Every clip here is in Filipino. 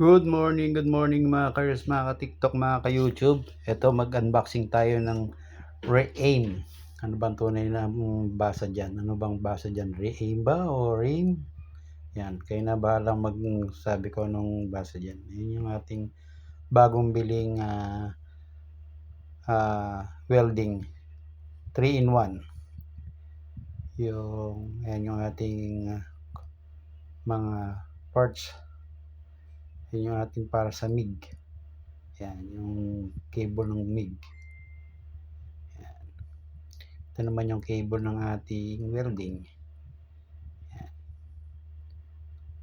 Good morning mga ka-reels, mga ka-TikTok, mga ka-YouTube. Ito, mag-unboxing tayo ng Re-Aim. Ano bang tunay na basa dyan? Ano bang basa dyan? Re-Aim ba o Reim? Yan, kayo na bahalang magsabi ko anong basa dyan. Yan yung ating bagong biling welding 3-in-1. Yan yung ating mga parts. Yan yung ating para sa MIG. Yan, yung cable ng MIG. Yan. Ito naman yung cable ng ating welding. Yan.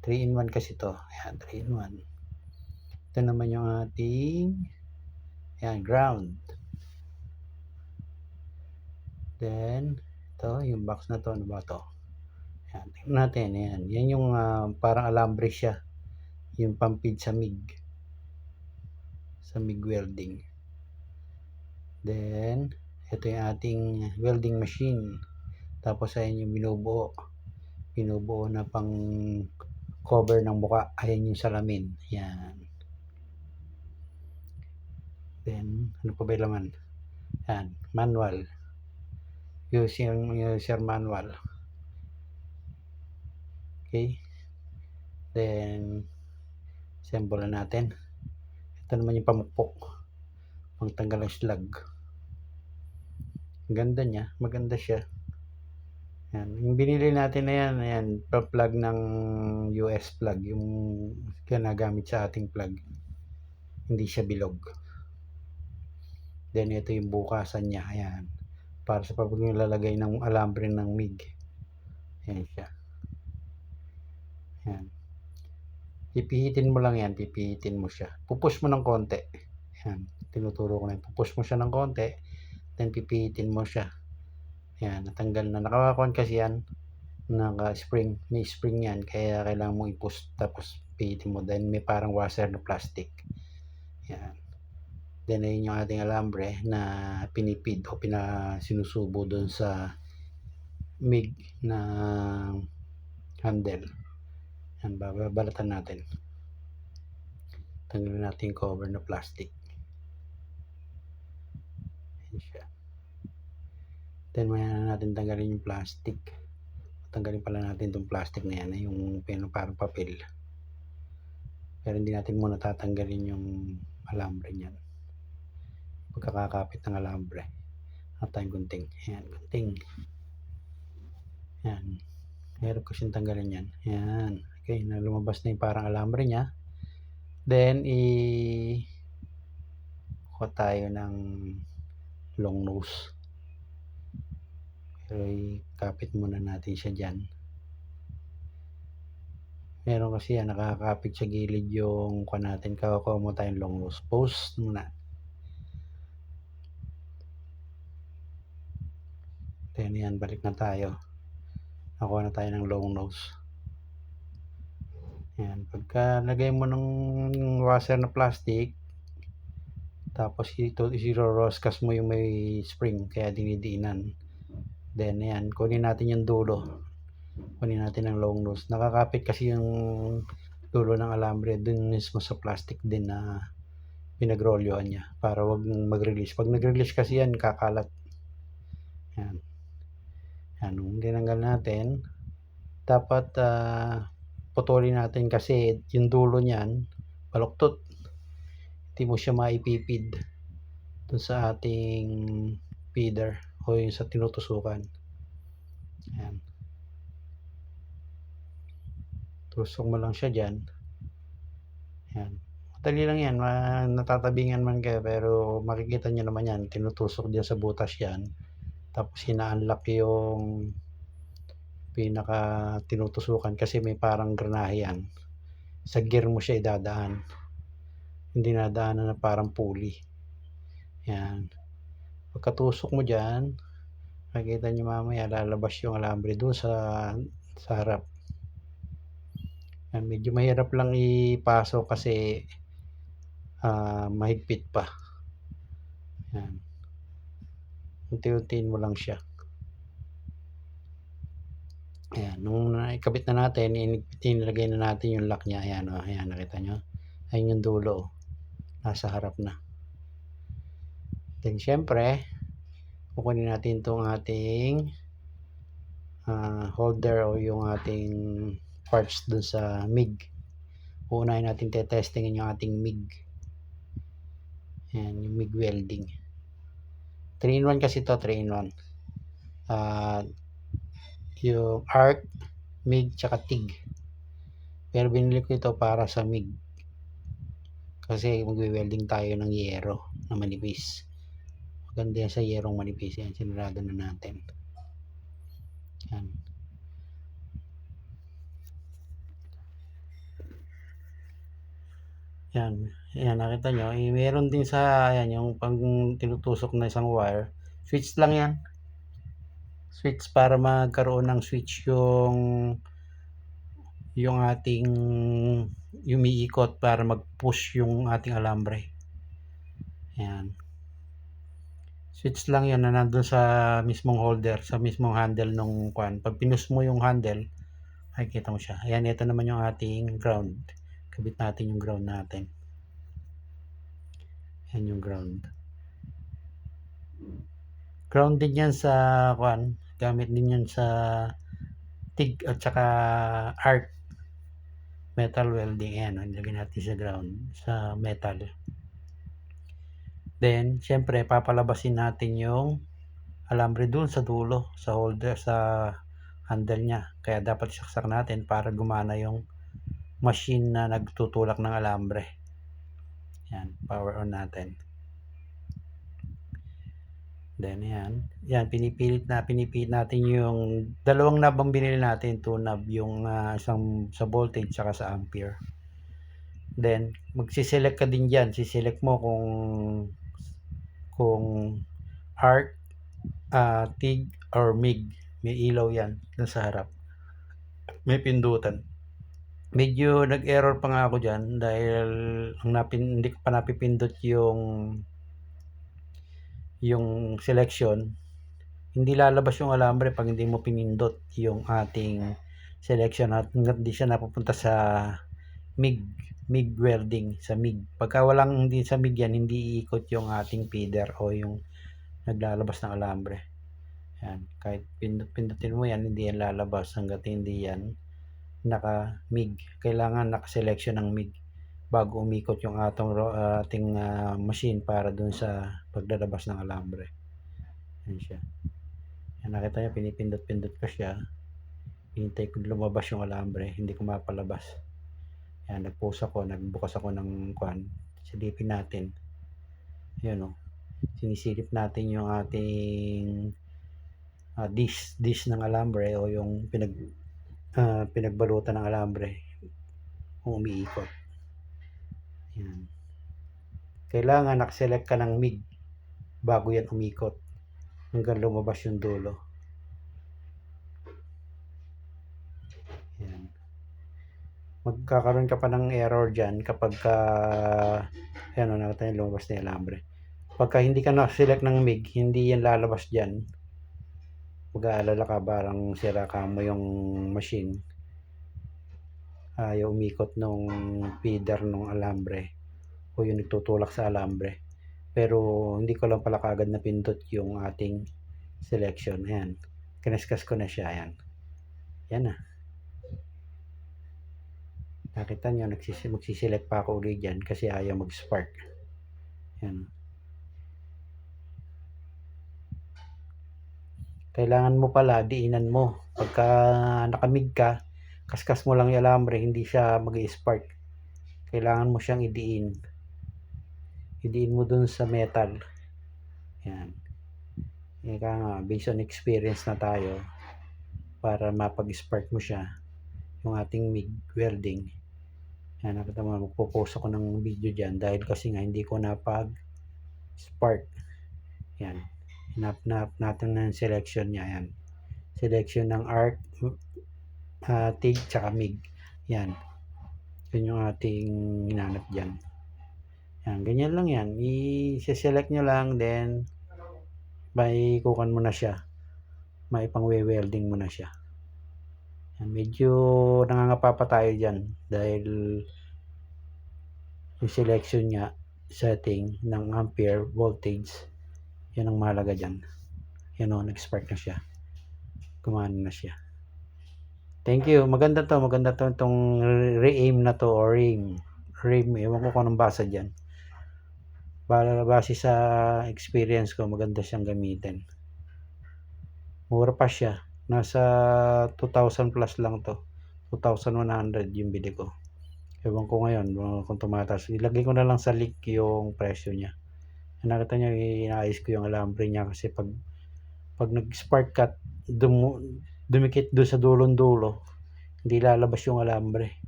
3-in-1 kasi to. Yan, 3-in-1. Ito naman yung ating ground. Then, ito, yung box na to. Ano ba to? Yan, tingnan natin. Yan, yan yung parang alambre siya. Yung pampid sa MIG. Sa MIG welding. Then, ito yung ating welding machine. Tapos ayan yung binubuo. Binubuo na pang cover ng muka. Ayan yung salamin. Yan. Then, ano pa ba yung laman? Yan, manual. User manual. Okay. Then, assemble na natin. Ito naman yung pamukpok. Pangtanggal ng slag. Ang ganda niya. Maganda siya. Yan. Yung binili natin na yan, ayan, plug ng US plug. Yung ginagamit sa ating plug. Hindi siya bilog. Then, ito yung bukasan niya. Ayan. Para sa paglalagay ng alambre ng MIG. Ayan siya. Ayan. Pipihitin mo lang yan. Pipihitin mo siya. Pupush mo ng konti. Ayan. Tinuturo ko na. Pupush mo siya ng konti. Then, pipihitin mo siya. Ayan. Natanggal na. Nakakakuan kasi yan. Naka-spring. May spring yan. Kaya kailangan mo i-push. Tapos, pihitin mo. Then, may parang washer na plastic. Ayan. Then, ayun yung ating alambre na pinipid o sinusubo doon sa MIG na handle. Yan, babalatan natin. Tanggalin natin yung cover na plastic. Yan siya. Then, maya na natin tanggalin yung plastic. Tanggalin pala natin itong plastic na yan, yung parang papel. Pero hindi natin muna tatanggalin yung alambre niyan. Pagkakakapit ng alambre. At tayong gunting. Ayan, gunting. Ayan. Meron ko siyang tanggalin yan. Ayan. Okay, na lumabas na yung parang alambre niya. Then, kuha tayo ng long nose. Pero ikapit muna natin siya dyan. Meron kasi yan, nakakapit sa gilid yung kuha natin. Kakuha mo tayong long nose. Post muna. Then yan, balik na tayo. Nakuha na tayo ng long nose. Yan, pagka lagay mo ng washer na plastic, tapos ito isiroroskas mo yung may spring, kaya dinidiinan. Then yan, kunin natin yung dulo. Kunin natin ang long nose. Nakakapit kasi yung dulo ng alambre dun mismo sa plastic din na pinagrolyohan niya para wag mag-release. Pag nag-release kasi yan, kakalat. Yan. Yan, nung tinanggal natin, dapat putulin natin kasi yung dulo niyan, baluktot. Hindi mo siya maipipid dun sa ating feeder o yung sa tinutusukan. Yan. Tusok mo lang siya dyan. Yan. Madali lang yan. Natatabingan man kayo pero makikita nyo naman yan. Tinutusok dyan sa butas yan. Tapos hina-unlock yung pinaka tinutusukan kasi may parang granahe yan. Sa gear mo siya idadaan. Hindi nadaanan na parang pulley. Yan. Pagkatusok mo dyan, makikita nyo mamaya lalabas yung alambre doon sa harap. Yan, medyo mahirap lang ipasok kasi mahigpit pa. Yan. Unti-untiin mo lang siya. Ayan, nung ikabit na natin, inilagay na natin yung lock niya. Ayan, ayan, nakita nyo. Ayan yung dulo. Nasa harap na. Then syempre, kukunin natin itong ating holder o yung ating parts dun sa MIG. Uunahin natin testingin yung ating MIG. Ayan, yung MIG welding. 3-in-1 kasi to, 3-in-1. Yung arc, MIG, tsaka TIG. Pero binili ko ito para sa MIG. Kasi magwe-welding tayo ng yero na manipis. Maganda yan sa yerong manipis. Yan, sinarado na natin. Yan. Yan. Yan, nakita nyo. Meron din sa, ayan, yung pang tinutusok na isang wire. Switch lang yan. Switch para magkaroon ng switch yung ating umiikot para mag-push yung ating alambre. Yan. Switch lang yan na nandun sa mismong holder, sa mismong handle nung kwan. Pag pinus mo yung handle, makikita mo siya. Ayan, ito naman yung ating ground. Kabit natin yung ground natin. Ayan yung ground. Ground din yan sa kwan. Gamit din yan sa TIG at saka arc. Metal welding. Ayan, nilagay natin sa ground, sa metal. Then, syempre, papalabasin natin yung alambre dun sa dulo, sa holder, sa handle niya. Kaya dapat isaksak natin para gumana yung machine na nagtutulak ng alambre. Yan, power on natin. Then, yan, pinipilit natin yung dalawang knob ang binili natin, 2 knob, yung isang sa voltage saka sa ampere. Then, magsiselect ka din dyan. Siselect mo kung arc, TIG, or MIG. May ilaw yan dun sa harap. May pindutan. Medyo nag-error pa nga ako dyan dahil hindi ko pa napipindot yung selection. Hindi lalabas yung alambre pag hindi mo pinindot yung ating selection at hindi siya napupunta sa MIG welding, sa MIG. Pagka walang hindi sa MIG yan, hindi iikot yung ating feeder o yung naglalabas ng alambre. Yan, kahit pindutin mo yan, hindi yan lalabas hanggat hindi yan naka-MIG. Kailangan naka-selection ng MIG bago umikot yung ating machine para dun sa paglalabas ng alambre. Yan siya. Yan, nakita nyo, pinipindot-pindot ko siya. Hintay ko lumabas yung alambre, hindi ko mapalabas. Yan, nagbukas ako ng kwan. Silipin natin. Yan o. Sinisilip natin yung ating dish ng alambre o yung pinagbalutan ng alambre kung umiikot. Yan. Kailangan nakaselect ka ng MIG bago yan umikot hanggang lumabas yung dulo. Yan. Magkakaroon ka pa ng error dyan kapag ayan o, nakita nyo, lumabas na yung alambre. Pagka hindi ka nakaselect ng MIG, hindi yan lalabas dyan. Mag-aalala ka, barang sira ka mo yung machine. Ayaw umikot nung feeder nung alambre o yung nagtutulak sa alambre. Pero hindi ko lang pala kagad napindot yung ating selection. Ayan. Kineskas ko na siya. Ayan. Yan na. Nakita nyo, magsiselect pa ako ulit dyan kasi ayaw mag-spark. Ayan. Kailangan mo pala, diinan mo. Pagka nakamig ka, kaskas mo lang yung alambre, hindi siya mag-spark. Kailangan mo siyang idiin. Idiin mo dun sa metal. Yan. Ika nga, based on experience na tayo para mapag-spark mo siya yung ating MIG welding. Yan, nakita mo, magpo-post ako ng video dyan dahil kasi nga hindi ko napag-spark. Yan. Hinap natin ng selection niya. Yan. Selection ng arc, TIG, tsaka MIG. Yan. Yun yung ating hinanap dyan. Yan. Ganyan lang yan. I-select nyo lang, then may kukan mo na siya. May pang-welding mo na siya. Yan. Medyo nangangapa pa tayo dyan dahil yung selection niya, setting ng ampere voltage, yan ang mahalaga dyan. Yan o, nag-spark na siya, gumana na siya. Thank you, maganda to itong re-aim na to, or ream, ewan ko kung anong basa dyan. Base sa experience ko, maganda siyang gamitin. Mura pa siya, nasa 2,000 plus lang to, 2,100 yung bili ko. Ewan ko ngayon kung tumataas. Ilagay ko na lang sa link yung presyo niya. Nakita niyo, inaayos ko yung alambre niya kasi pag nag-spark cut, dumikit doon sa dulong-dulo, hindi lalabas yung alambre.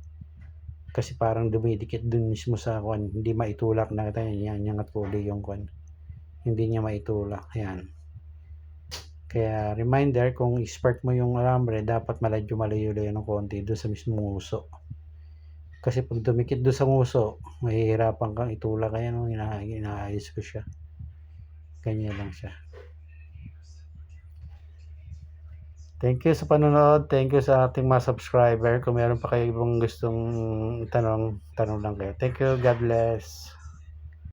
Kasi parang dumidikit dun mismo sa kwan, hindi maitulak. Nakita niyo, yan at kulay yung kwan. Hindi niya maitulak. Ayan. Kaya reminder, kung spark mo yung alambre, dapat medyo malayo-layo ng konti doon sa mismong uso. Kasi pag dumikit doon sa nguso, mahihirapan kang itulak. Kaya nung inaayos ko siya. Ganyan lang siya. Thank you sa panonood. Thank you sa ating mga subscriber. Kung meron pa kayo ibang gustong tanong lang kayo. Thank you. God bless.